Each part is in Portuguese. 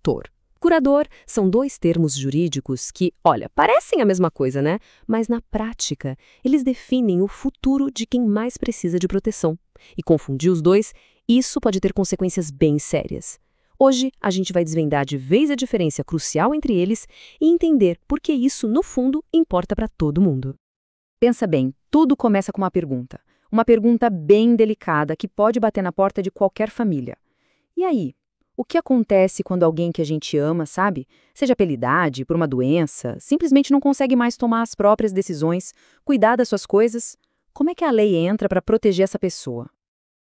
tutor. Curador são dois termos jurídicos que, olha, parecem a mesma coisa, né? Mas na prática, eles definem o futuro de quem mais precisa de proteção. E confundir os dois, isso pode ter consequências bem sérias. Hoje, a gente vai desvendar de vez a diferença crucial entre eles e entender por que isso, no fundo, importa para todo mundo. Pensa bem, tudo começa com uma pergunta. Uma pergunta bem delicada que pode bater na porta de qualquer família. E aí? O que acontece quando alguém que a gente ama, sabe? Seja pela idade, por uma doença, simplesmente não consegue mais tomar as próprias decisões, cuidar das suas coisas? Como é que a lei entra para proteger essa pessoa?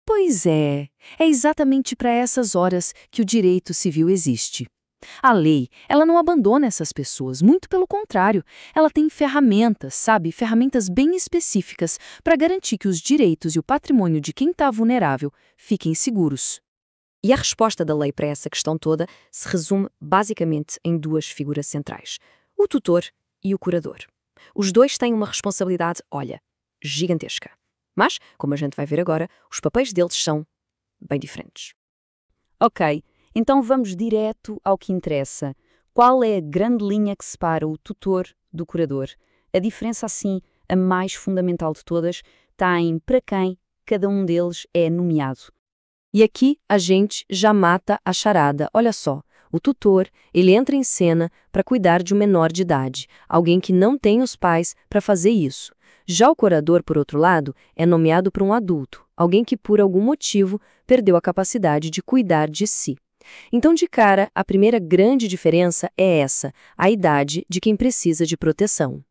Pois é exatamente para essas horas que o direito civil existe. A lei, ela não abandona essas pessoas, muito pelo contrário, ela tem ferramentas, sabe? Ferramentas bem específicas para garantir que os direitos e o patrimônio de quem está vulnerável fiquem seguros. E a resposta da lei para essa questão toda se resume basicamente em duas figuras centrais: o tutor e o curador. Os dois têm uma responsabilidade, olha, gigantesca. Mas, como a gente vai ver agora, os papéis deles são bem diferentes. Ok, então vamos direto ao que interessa. Qual é a grande linha que separa o tutor do curador? A diferença, assim, a mais fundamental de todas, está em para quem cada um deles é nomeado. E aqui a gente já mata a charada. Olha só, o tutor, ele entra em cena para cuidar de um menor de idade, alguém que não tem os pais para fazer isso. Já o curador, por outro lado, é nomeado por um adulto, alguém que por algum motivo perdeu a capacidade de cuidar de si. Então, de cara, a primeira grande diferença é essa, a idade de quem precisa de proteção.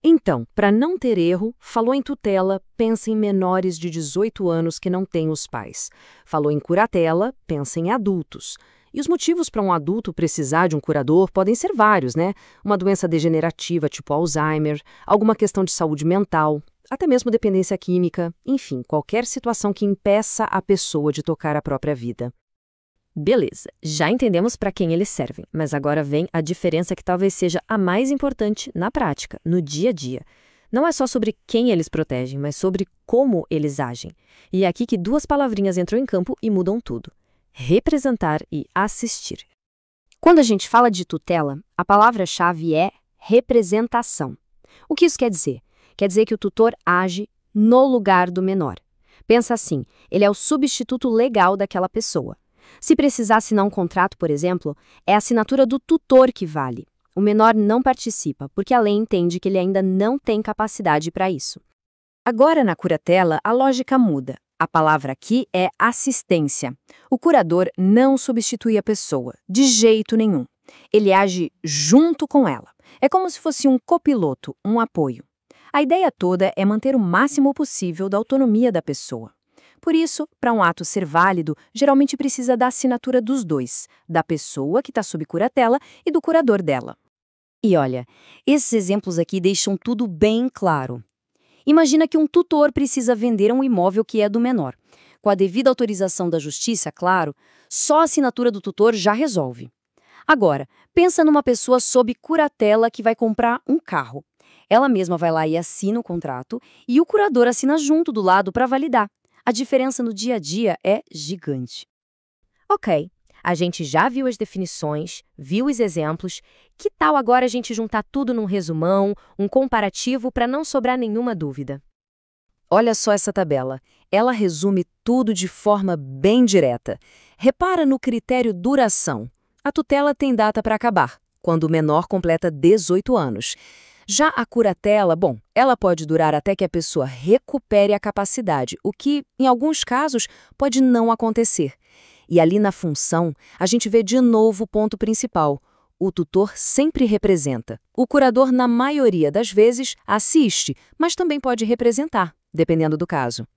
Então, para não ter erro, falou em tutela, pensa em menores de 18 anos que não têm os pais. Falou em curatela, pensa em adultos. E os motivos para um adulto precisar de um curador podem ser vários, né? Uma doença degenerativa tipo Alzheimer, alguma questão de saúde mental, até mesmo dependência química, enfim, qualquer situação que impeça a pessoa de tocar a própria vida. Beleza, já entendemos para quem eles servem, mas agora vem a diferença que talvez seja a mais importante na prática, no dia a dia. Não é só sobre quem eles protegem, mas sobre como eles agem. E é aqui que duas palavrinhas entram em campo e mudam tudo: representar e assistir. Quando a gente fala de tutela, a palavra-chave é representação. O que isso quer dizer? Quer dizer que o tutor age no lugar do menor. Pensa assim, ele é o substituto legal daquela pessoa. Se precisar assinar um contrato, por exemplo, é a assinatura do tutor que vale. O menor não participa, porque a lei entende que ele ainda não tem capacidade para isso. Agora, na curatela, a lógica muda. A palavra aqui é assistência. O curador não substitui a pessoa, de jeito nenhum. Ele age junto com ela. É como se fosse um copiloto, um apoio. A ideia toda é manter o máximo possível da autonomia da pessoa. Por isso, para um ato ser válido, geralmente precisa da assinatura dos dois, da pessoa que está sob curatela e do curador dela. E olha, esses exemplos aqui deixam tudo bem claro. Imagina que um tutor precisa vender um imóvel que é do menor. Com a devida autorização da justiça, claro, só a assinatura do tutor já resolve. Agora, pensa numa pessoa sob curatela que vai comprar um carro. Ela mesma vai lá e assina o contrato e o curador assina junto do lado para validar. A diferença no dia a dia é gigante. Ok, a gente já viu as definições, viu os exemplos. Que tal agora a gente juntar tudo num resumão, um comparativo para não sobrar nenhuma dúvida? Olha só essa tabela. Ela resume tudo de forma bem direta. Repara no critério duração. A tutela tem data para acabar, quando o menor completa 18 anos. Já a curatela, bom, ela pode durar até que a pessoa recupere a capacidade, o que, em alguns casos, pode não acontecer. E ali na função, a gente vê de novo o ponto principal. O tutor sempre representa. O curador, na maioria das vezes, assiste, mas também pode representar, dependendo do caso.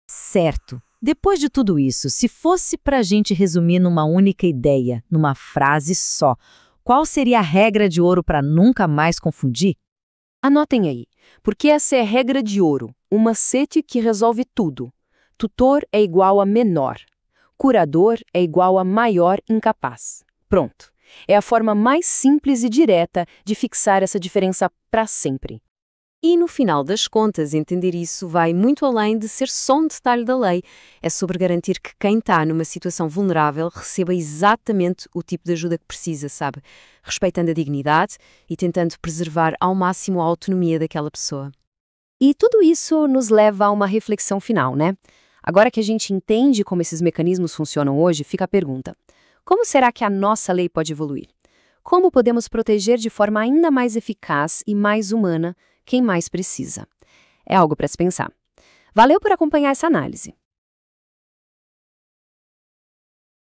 Certo. Depois de tudo isso, se fosse para a gente resumir numa única ideia, numa frase só, qual seria a regra de ouro para nunca mais confundir? Anotem aí, porque essa é a regra de ouro, um macete que resolve tudo. Tutor é igual a menor. Curador é igual a maior incapaz. Pronto. É a forma mais simples e direta de fixar essa diferença para sempre. E, no final das contas, entender isso vai muito além de ser só um detalhe da lei. É sobre garantir que quem está numa situação vulnerável receba exatamente o tipo de ajuda que precisa, sabe? Respeitando a dignidade e tentando preservar ao máximo a autonomia daquela pessoa. E tudo isso nos leva a uma reflexão final, né? Agora que a gente entende como esses mecanismos funcionam hoje, fica a pergunta: como será que a nossa lei pode evoluir? Como podemos proteger de forma ainda mais eficaz e mais humana quem mais precisa? É algo para se pensar. Valeu por acompanhar essa análise.